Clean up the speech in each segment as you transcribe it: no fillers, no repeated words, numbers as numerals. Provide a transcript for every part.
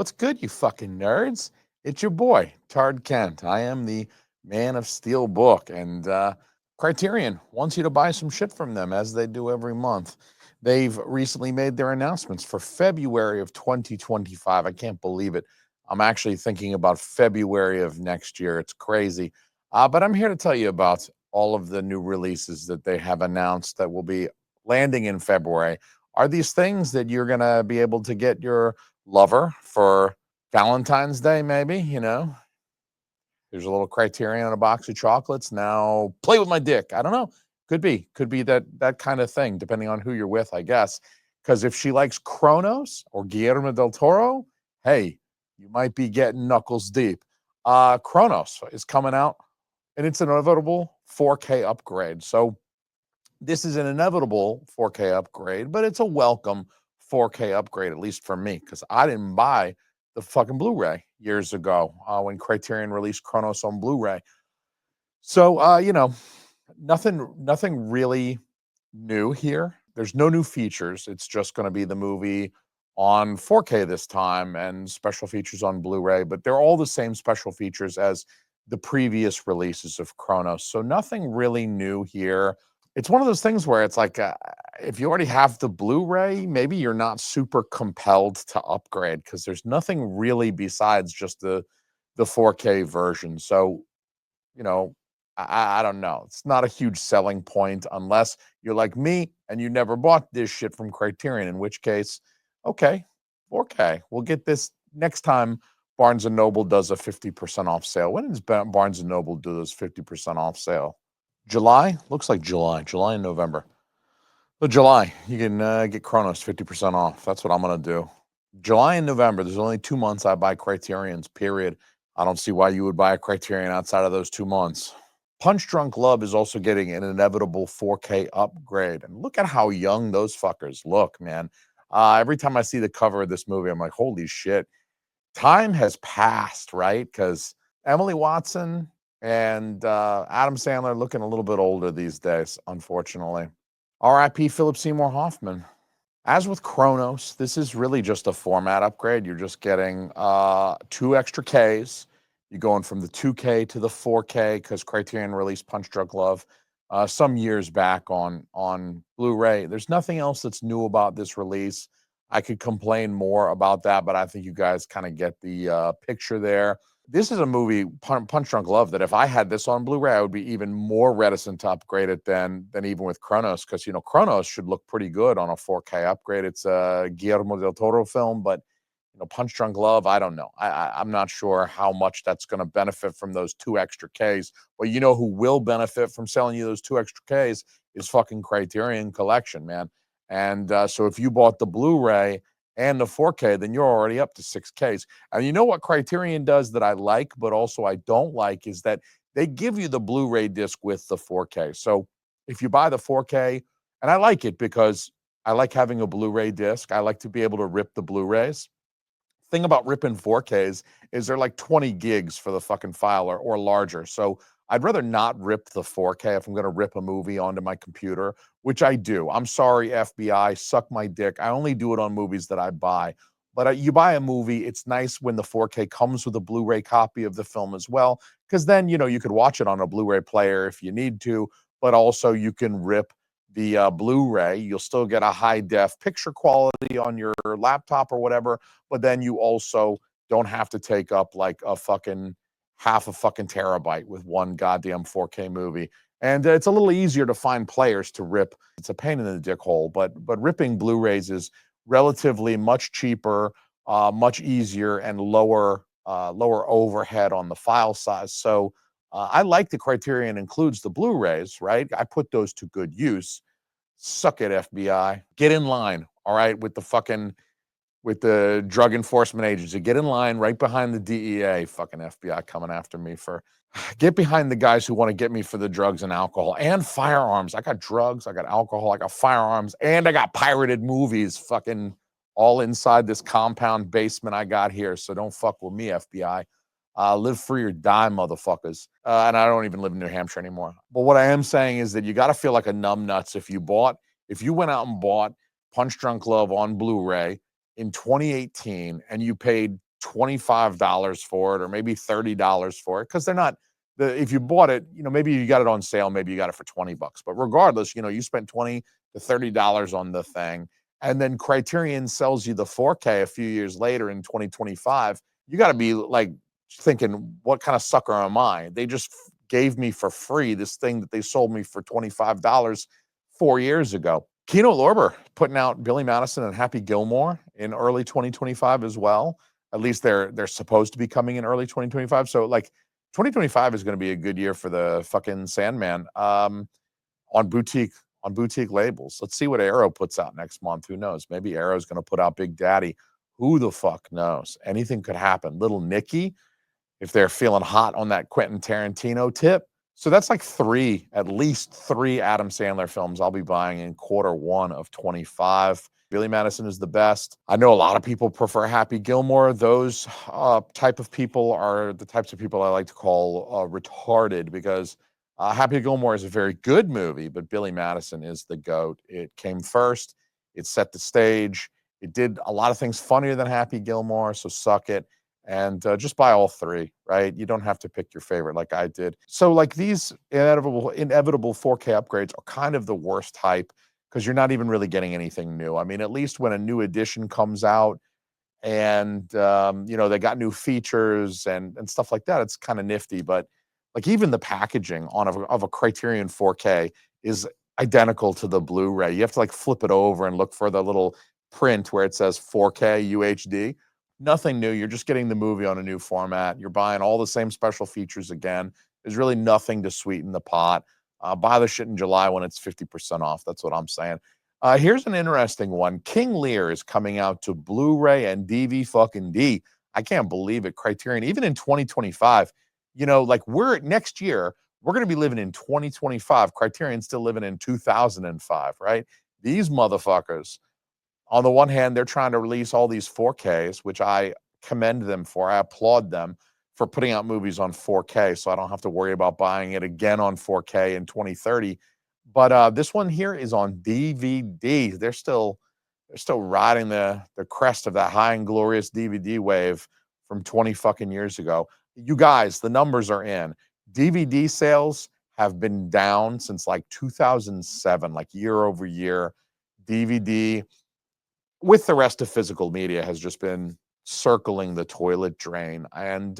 What's good, you fucking nerds? It's your boy, Tard Kent. I am the man of STEELBOOK, and Criterion wants you to buy some shit from them, as they do every month. They've recently made their announcements for February of 2025. I can't believe it. I'm actually thinking about February of next year. It's crazy. But I'm here to tell you about all of the new releases that they have announced that will be landing in February. Are these things that you're going to be able to get your lover for Valentine's Day, maybe? There's a little Criterion on a box of chocolates. Now play with my dick. I don't know. Could be that kind of thing, depending on who you're with, I guess. Because if she likes Kronos or Guillermo del Toro, hey, you might be getting knuckles deep. Kronos is coming out, and it's an inevitable 4K upgrade. So this is an inevitable 4K upgrade, but it's a welcome 4K upgrade, at least for me, because I didn't buy the fucking Blu-ray years ago when Criterion released Kronos on Blu-ray. So, nothing really new here. There's no new features. It's just going to be the movie on 4K this time and special features on Blu-ray, but they're all the same special features as the previous releases of Kronos. So nothing really new here. It's one of those things where it's like, if you already have the Blu-ray, maybe you're not super compelled to upgrade because there's nothing really besides just the 4K version. So, I don't know. It's not a huge selling point unless you're like me and you never bought this shit from Criterion, in which case, okay, 4K. We'll get this next time Barnes & Noble does a 50% off sale. When does Barnes & Noble do this 50% off sale? July? Looks like July and November. So July, you can get Kronos 50% off. That's what I'm going to do. July and November, there's only 2 months I buy Criterions, period. I don't see why you would buy a Criterion outside of those 2 months. Punch Drunk Love is also getting an inevitable 4K upgrade. And look at how young those fuckers look, man. Every time I see the cover of this movie, I'm like, holy shit. Time has passed, right? Because Emily Watson and Adam Sandler looking a little bit older these days, unfortunately. R.I.P. Philip Seymour Hoffman. As with Kronos, this is really just a format upgrade. You're just getting 2 extra Ks. You're going from the 2K to the 4K because Criterion released Punch Drunk Love some years back on Blu-ray. There's nothing else that's new about this release. I could complain more about that, but I think you guys kind of get the picture there. This is a movie, Punch Drunk Love, that if I had this on Blu-ray, I would be even more reticent to upgrade it than even with Kronos, because Kronos should look pretty good on a 4K upgrade. It's a Guillermo del Toro film, but Punch Drunk Love, I don't know. I'm not sure how much that's going to benefit from those 2 extra Ks. But who will benefit from selling you those 2 extra Ks is fucking Criterion Collection, man. And so if you bought the Blu-ray and the 4K, then you're already up to 6Ks. And you know what Criterion does that I like, but also I don't like, is that they give you the Blu-ray disc with the 4K. So if you buy the 4K, and I like it because I like having a Blu-ray disc. I like to be able to rip the Blu-rays. Thing about ripping 4Ks is they're like 20 gigs for the fucking file or larger. So I'd rather not rip the 4K if I'm going to rip a movie onto my computer, which I do. I'm sorry, FBI, suck my dick. I only do it on movies that I buy. But you buy a movie, it's nice when the 4K comes with a Blu-ray copy of the film as well, because then, you could watch it on a Blu-ray player if you need to, but also you can rip the Blu-ray. You'll still get a high-def picture quality on your laptop or whatever, but then you also don't have to take up like half a fucking terabyte with one goddamn 4K movie. And it's a little easier to find players to rip. It's a pain in the dick hole, but ripping Blu-rays is relatively much cheaper, much easier, and lower overhead on the file size. So I like the Criterion includes the Blu-rays, right? I put those to good use. Suck it, FBI. Get in line, all right, with the drug enforcement agency. Get in line right behind the DEA. Fucking FBI coming after me for... Get behind the guys who want to get me for the drugs and alcohol and firearms. I got drugs, I got alcohol, I got firearms, and I got pirated movies fucking all inside this compound basement I got here. So don't fuck with me, FBI. Live free or die, motherfuckers. And I don't even live in New Hampshire anymore. But what I am saying is that you got to feel like a numbnuts if you went out and bought Punch Drunk Love on Blu-ray in 2018 and you paid $25 for it or maybe $30 for it, because they're not if you bought it, maybe you got it on sale, maybe you got it for 20 bucks. But regardless, you spent 20 to $30 on the thing. And then Criterion sells you the 4K a few years later in 2025. You got to be like thinking, what kind of sucker am I? They just gave me for free this thing that they sold me for $25 4 years ago. Kino Lorber putting out Billy Madison and Happy Gilmore in early 2025 as well. At least they're supposed to be coming in early 2025. So like 2025 is going to be a good year for the fucking Sandman on boutique labels. Let's see what Arrow puts out next month. Who knows? Maybe Arrow's going to put out Big Daddy. Who the fuck knows? Anything could happen. Little Nicky, if they're feeling hot on that Quentin Tarantino tip. So that's like at least three Adam Sandler films I'll be buying in Q1 of 25. Billy Madison is the best. I know a lot of people prefer Happy Gilmore. Those type of people are the types of people I like to call retarded, because Happy Gilmore is a very good movie, but Billy Madison is the GOAT. It came first. It set the stage. It did a lot of things funnier than Happy Gilmore, so suck it. And just buy all three, right? You don't have to pick your favorite like I did. So like these inevitable 4K upgrades are kind of the worst hype, because you're not even really getting anything new. I mean, at least when a new edition comes out and they got new features and stuff like that, it's kind of nifty. But like even the packaging of a Criterion 4K is identical to the Blu-ray. You have to like flip it over and look for the little print where it says 4K UHD. Nothing new. You're just getting the movie on a new format. You're buying all the same special features again. There's really nothing to sweeten the pot. Buy the shit in July when it's 50% off. That's what I'm saying. Here's an interesting one. King Lear is coming out to Blu-ray and DVD fucking D. I can't believe it. Criterion, even in 2025, like next year, we're going to be living in 2025. Criterion's still living in 2005, right? These motherfuckers, on the one hand, they're trying to release all these 4Ks, which I commend them for. I applaud them for putting out movies on 4K, so I don't have to worry about buying it again on 4K in 2030. But this one here is on DVD. They're still riding the crest of that high and glorious DVD wave from 20 fucking years ago. You guys, the numbers are in. DVD sales have been down since like 2007, like year over year. DVD, with the rest of physical media, has just been circling the toilet drain. And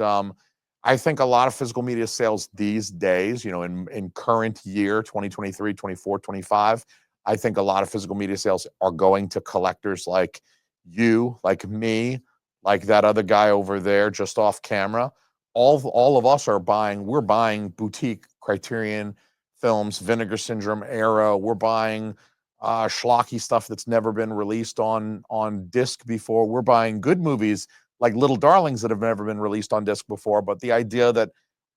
I think a lot of physical media sales these days, in current year, 2023, 24, 25, I think a lot of physical media sales are going to collectors like you, like me, like that other guy over there just off camera. All of us we're buying boutique Criterion films, Vinegar Syndrome, Arrow. We're buying schlocky stuff that's never been released on disc before. We're buying good movies like Little Darlings that have never been released on disc before. But the idea that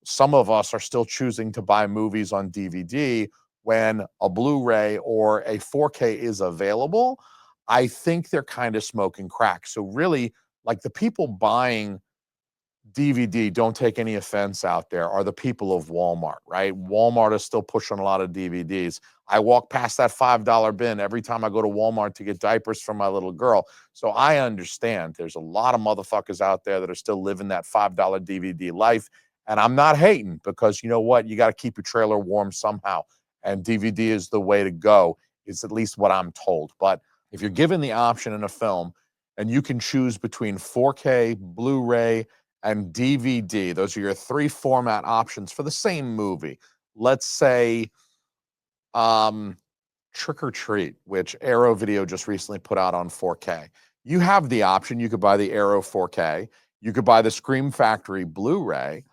some of us are still choosing to buy movies on DVD when a Blu-ray or a 4K is available, I think they're kind of smoking crack. So really, like, the people buying DVD, don't take any offense out there, are the people of Walmart, right? Walmart is still pushing a lot of DVDs. I walk past that $5 bin every time I go to Walmart to get diapers for my little girl. So I understand there's a lot of motherfuckers out there that are still living that $5 DVD life. And I'm not hating, because you know what? You got to keep your trailer warm somehow. And DVD is the way to go, is at least what I'm told. But if you're given the option in a film and you can choose between 4K, Blu-ray, and DVD, those are your three format options for the same movie. Let's say Trick or Treat, which Arrow Video just recently put out on 4K. You have the option. You could buy the Arrow 4K. You could buy the Scream Factory Blu-ray,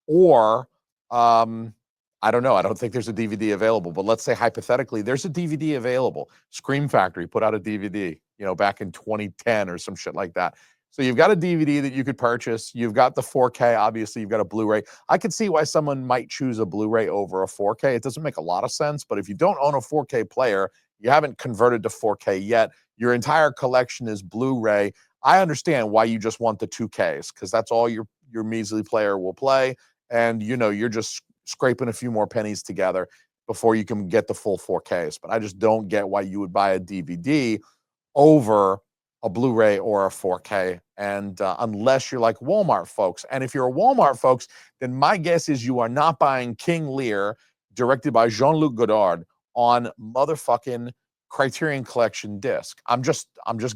or I don't know. I don't think there's a DVD available, but let's say hypothetically there's a DVD available. Scream Factory put out a DVD, back in 2010 or some shit like that. So you've got a DVD that you could purchase. You've got the 4K. Obviously, you've got a Blu-ray. I could see why someone might choose a Blu-ray over a 4K. It doesn't make a lot of sense, but if you don't own a 4K player, you haven't converted to 4K yet, your entire collection is Blu-ray, I understand why you just want the 2Ks, because that's all your measly player will play. And, you're just scraping a few more pennies together before you can get the full 4Ks. But I just don't get why you would buy a DVD over a Blu-ray or a 4K, and unless you're like Walmart folks. And if you're a Walmart folks, then my guess is you are not buying King Lear, directed by Jean-Luc Godard, on motherfucking Criterion Collection disc. I'm just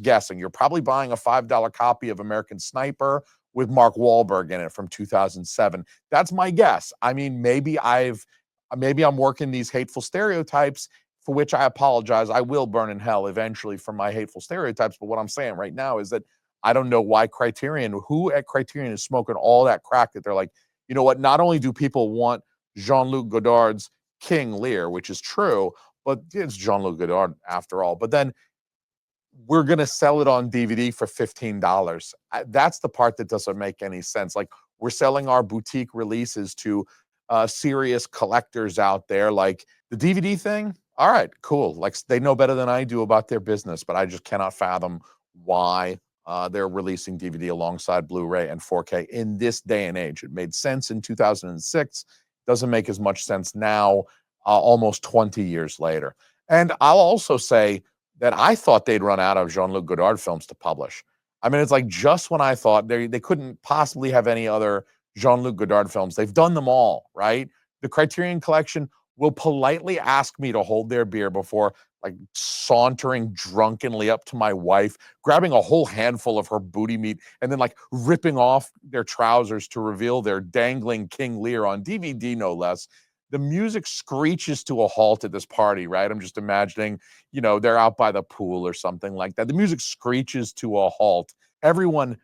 guessing. You're probably buying a $5 copy of American Sniper with Mark Wahlberg in it from 2007. That's my guess. I mean, maybe I'm working these hateful stereotypes, for which I apologize. I will burn in hell eventually for my hateful stereotypes. But what I'm saying right now is that I don't know why Criterion, who at Criterion is smoking all that crack that they're like, you know what? Not only do people want Jean-Luc Godard's King Lear, which is true, but it's Jean-Luc Godard after all. But then we're going to sell it on DVD for $15. That's the part that doesn't make any sense. Like, we're selling our boutique releases to serious collectors out there. Like, the DVD thing, all right, cool. Like, they know better than I do about their business, but I just cannot fathom why they're releasing DVD alongside Blu-ray and 4K in this day and age. It made sense in 2006. Doesn't make as much sense now, almost 20 years later. And I'll also say that I thought they'd run out of Jean-Luc Godard films to publish. I mean, it's like just when I thought they couldn't possibly have any other Jean-Luc Godard films. They've done them all, right? The Criterion Collection will politely ask me to hold their beer before, like, sauntering drunkenly up to my wife, grabbing a whole handful of her booty meat, and then like ripping off their trousers to reveal their dangling King Lear on DVD, no less. The music screeches to a halt at this party, right? I'm just imagining, they're out by the pool or something like that. The music screeches to a halt. Everyone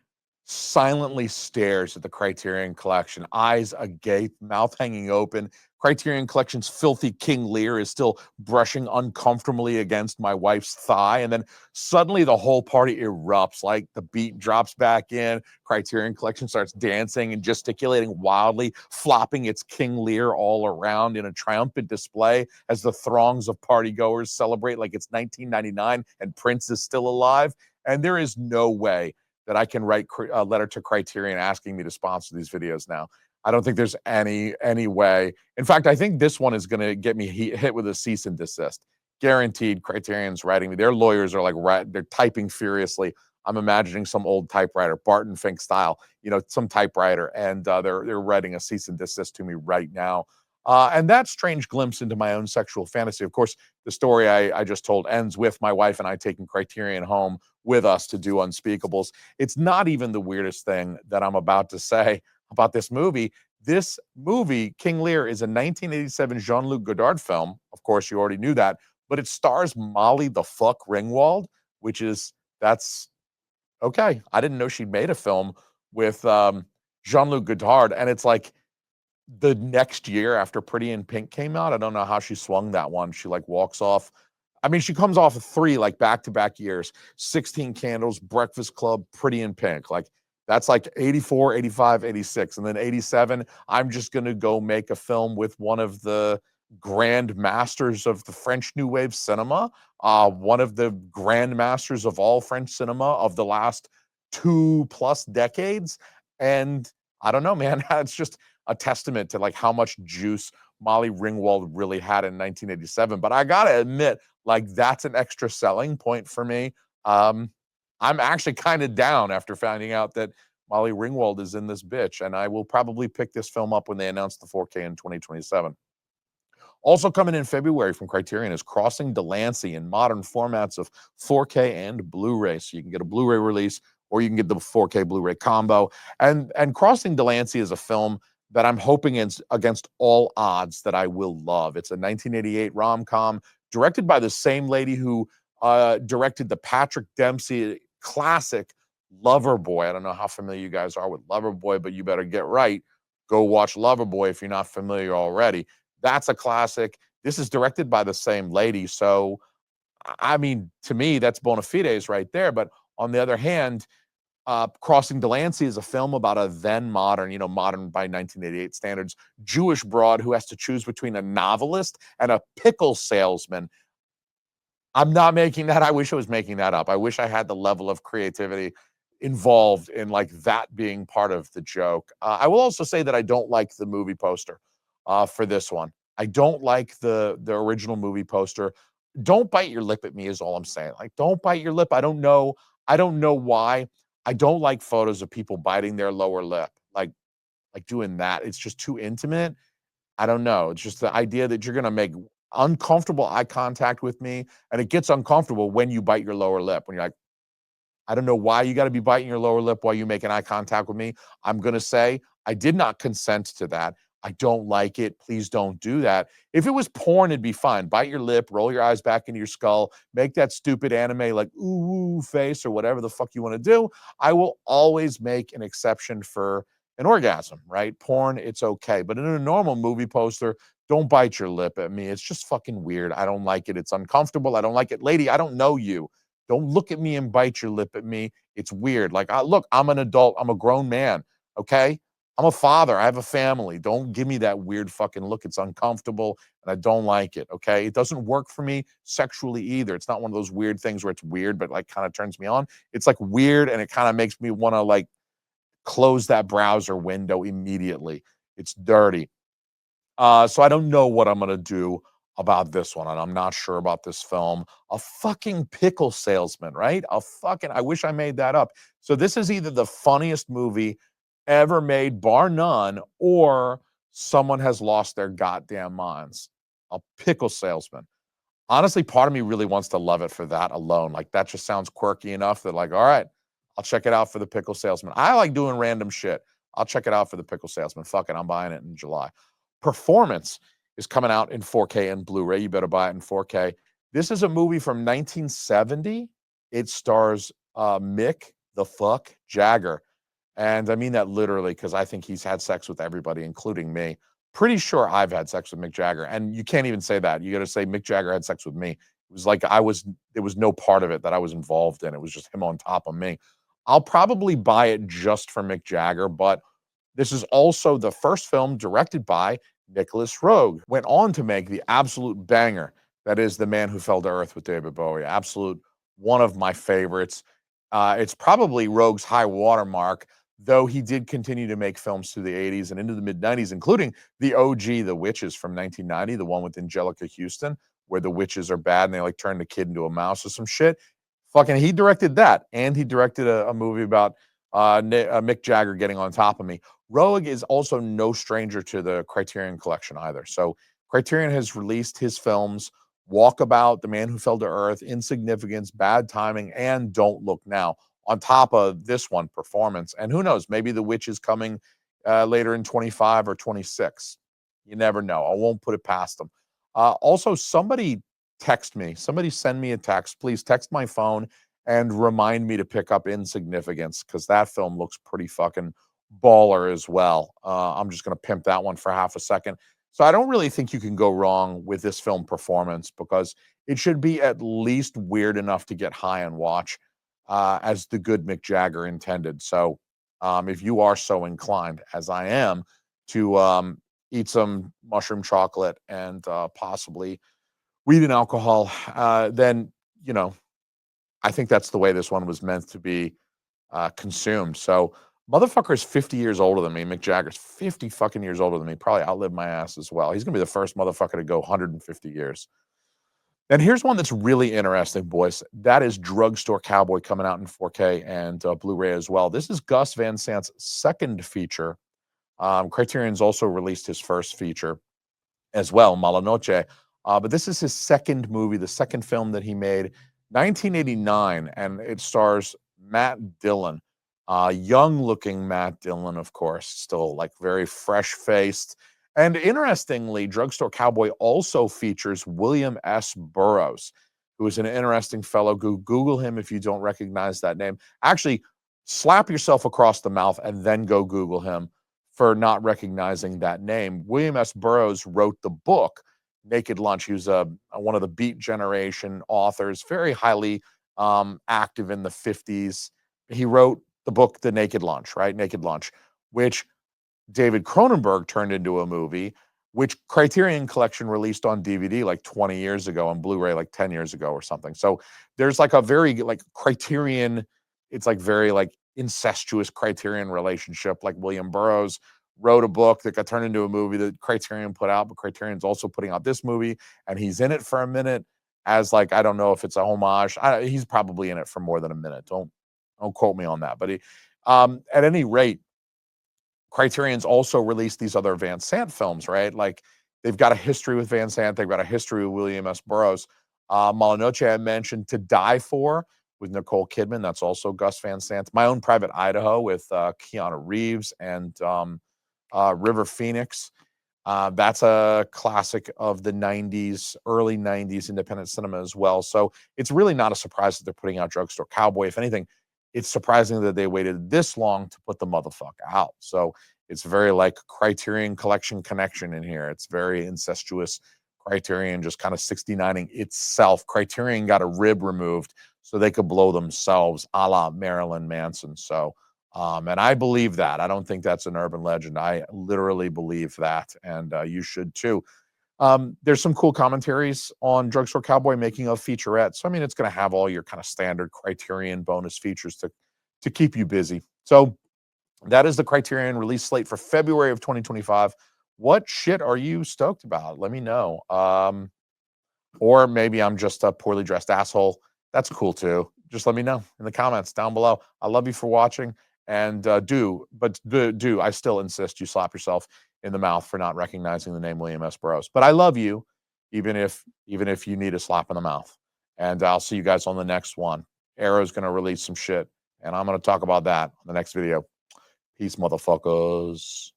silently stares at the Criterion Collection, eyes agape, mouth hanging open. Criterion Collection's filthy King Lear is still brushing uncomfortably against my wife's thigh. And then suddenly the whole party erupts. Like, the beat drops back in. Criterion Collection starts dancing and gesticulating wildly, flopping its King Lear all around in a triumphant display as the throngs of partygoers celebrate like it's 1999 and Prince is still alive. And there is no way that I can write a letter to Criterion asking me to sponsor these videos now. I don't think there's any way. In fact, I think this one is going to get me hit with a cease and desist. Guaranteed. Criterion's writing me. Their lawyers are like, they're typing furiously. I'm imagining some old typewriter, Barton Fink style, some typewriter, and they're writing a cease and desist to me right now. And that strange glimpse into my own sexual fantasy. Of course, the story I just told ends with my wife and I taking Criterion home with us to do Unspeakables. It's not even the weirdest thing that I'm about to say about this movie. This movie, King Lear, is a 1987 Jean-Luc Godard film. Of course, you already knew that, but it stars Molly the fuck Ringwald, that's okay. I didn't know she'd made a film with Jean-Luc Godard, and it's like the next year after Pretty in Pink came out. I don't know how she swung that one. She like walks off. I mean, she comes off of 3 like back-to-back years, 16 Candles, Breakfast Club, Pretty in Pink. Like, that's like 84, 85, 86. And then 87, I'm just going to go make a film with one of the grand masters of the French New Wave cinema, one of the grand masters of all French cinema of the last 2+ decades. And I don't know, man, it's just a testament to like how much juice Molly Ringwald really had in 1987. But I gotta admit, like, that's an extra selling point for me. I'm actually kind of down after finding out that Molly Ringwald is in this bitch, and I will probably pick this film up when they announce the 4K in 2027. Also coming in February from Criterion is Crossing Delancey in modern formats of 4K and Blu-ray. So you can get a Blu-ray release or you can get the 4K Blu-ray combo. And Crossing Delancey is a film that I'm hoping against all odds that I will love. It's a 1988 rom-com directed by the same lady who directed the Patrick Dempsey classic Loverboy. I don't know how familiar you guys are with Loverboy, but you better get right. Go watch Loverboy if you're not familiar already. That's a classic. This is directed by the same lady. So, I mean, to me, that's bona fides right there. But on the other hand, Crossing Delancey is a film about a then modern, modern by 1988 standards, Jewish broad who has to choose between a novelist and a pickle salesman. I'm not making that. I wish I was making that up. I wish I had the level of creativity involved in like that being part of the joke. I will also say that I don't like the movie poster for this one. I don't like the original movie poster. Don't bite your lip at me is all I'm saying. Like, don't bite your lip. I don't know. I don't know why. I don't like photos of people biting their lower lip, like doing that. It's just too intimate. I don't know. It's just the idea that you're gonna make uncomfortable eye contact with me, and it gets uncomfortable when you bite your lower lip, when you're like, I don't know why you gotta be biting your lower lip while you making eye contact with me. I'm gonna say, I did not consent to that. I don't like it. Please don't do that. If it was porn, it'd be fine. Bite your lip, roll your eyes back into your skull, make that stupid anime like ooh, ooh face or whatever the fuck you want to do. I will always make an exception for an orgasm, right? Porn, it's okay. But in a normal movie poster, don't bite your lip at me. It's just fucking weird. I don't like it. It's uncomfortable. I don't like it. Lady, I don't know you. Don't look at me and bite your lip at me. It's weird. Like, look, I'm an adult. I'm a grown man. Okay. I'm a father. I have a family. Don't give me that weird fucking look. It's uncomfortable and I don't like it. Okay. It doesn't work for me sexually either. It's not one of those weird things where it's weird, but like kind of turns me on. It's like weird and it kind of makes me want to like close that browser window immediately. It's dirty. So I don't know what I'm gonna do about this one, and I'm not sure about this film. A fucking pickle salesman, right? A fucking I wish I made that up. So this is either the funniest movie ever made, bar none, or someone has lost their goddamn minds. A pickle salesman. Honestly, part of me really wants to love it for that alone. Like that just sounds quirky enough that like, all right, I'll check it out for the pickle salesman. I like doing random shit. I'll check it out for the pickle salesman. Fuck it, I'm buying it in July. Performance is coming out in 4K and Blu-ray. You better buy it in 4K. This is a movie from 1970. It stars Mick the fuck Jagger. And I mean that literally because I think he's had sex with everybody, including me. Pretty sure I've had sex with Mick Jagger. And you can't even say that. You got to say Mick Jagger had sex with me. It was like there was no part of it that I was involved in. It was just him on top of me. I'll probably buy it just for Mick Jagger, but this is also the first film directed by Nicholas Roeg. Went on to make the absolute banger that is The Man Who Fell to Earth with David Bowie. Absolute one of my favorites. It's probably Roeg's high watermark, though he did continue to make films through the 80s and into the mid 90s, including the OG, The Witches from 1990, the one with Angelica Houston, where the witches are bad and they like turn the kid into a mouse or some shit. Fucking, he directed that, and he directed a movie about Mick Jagger getting on top of me. Roeg is also no stranger to the Criterion collection either. So Criterion has released his films Walkabout, The Man Who Fell to Earth, Insignificance, Bad Timing, and Don't Look Now, on top of this one, Performance. And who knows, maybe The Witch is coming later in 25 or 26. You never know. I won't put it past them. Also, somebody text me. Somebody send me a text. Please text my phone and remind me to pick up Insignificance because that film looks pretty fucking baller as well. I'm just going to pimp that one for half a second. So I don't really think you can go wrong with this film Performance because it should be at least weird enough to get high and watch as the good Mick Jagger intended. So if you are so inclined, as I am, to eat some mushroom chocolate and possibly weed and alcohol, then, you know, I think that's the way this one was meant to be consumed. So, motherfucker's 50 years older than me. Mick Jagger's 50 fucking years older than me. Probably outlived my ass as well. He's gonna be the first motherfucker to go 150 years. And here's one that's really interesting, boys. That is Drugstore Cowboy coming out in 4K and Blu-ray as well. This is Gus Van Sant's second feature. Criterion's also released his first feature as well, Mala Noche. But this is his second movie, the second film that he made, 1989, and it stars Matt Dillon, young-looking Matt Dillon, of course, still like very fresh-faced. And interestingly, Drugstore Cowboy also features William S. Burroughs, who is an interesting fellow. Google him if you don't recognize that name. Actually, slap yourself across the mouth and then go Google him for not recognizing that name. William S. Burroughs wrote the book Naked Lunch. He was one of the Beat Generation authors, very highly active in the 50s. He wrote the book The Naked Lunch, right? Naked Lunch, which David Cronenberg turned into a movie, which Criterion Collection released on DVD like 20 years ago and Blu-ray like 10 years ago or something. So there's like a very like Criterion, it's like very like incestuous Criterion relationship. Like William Burroughs wrote a book that got turned into a movie that Criterion put out, but Criterion's also putting out this movie, and he's in it for a minute as like, I don't know if it's a homage. He's probably in it for more than a minute. Don't quote me on that. But at any rate, Criterion's also released these other Van Sant films, right? Like they've got a history with Van Sant. They've got a history with William S. Burroughs. Mala Noche, I mentioned To Die For with Nicole Kidman. That's also Gus Van Sant. My Own Private Idaho with Keanu Reeves and River Phoenix. That's a classic of the 90s, early 90s independent cinema as well. So it's really not a surprise that they're putting out Drugstore Cowboy. If anything, it's surprising that they waited this long to put the motherfucker out. So it's very like Criterion Collection Connection in here. It's very incestuous. Criterion just kind of 69ing itself. Criterion got a rib removed so they could blow themselves, a la Marilyn Manson. So, and I believe that. I don't think that's an urban legend. I literally believe that, and you should too. There's some cool commentaries on Drugstore Cowboy, making of featurette. So I mean, it's going to have all your kind of standard Criterion bonus features to keep you busy. So that is the Criterion release slate for February of 2025. What shit are you stoked about? Let me know. Or maybe I'm just a poorly dressed asshole. That's cool too. Just let me know in the comments down below. I love you for watching. And do I still insist you slap yourself in the mouth for not recognizing the name William S. Burroughs. But I love you, even if you need a slap in the mouth. And I'll see you guys on the next one. Arrow's gonna release some shit, and I'm gonna talk about that on the next video. Peace, motherfuckers.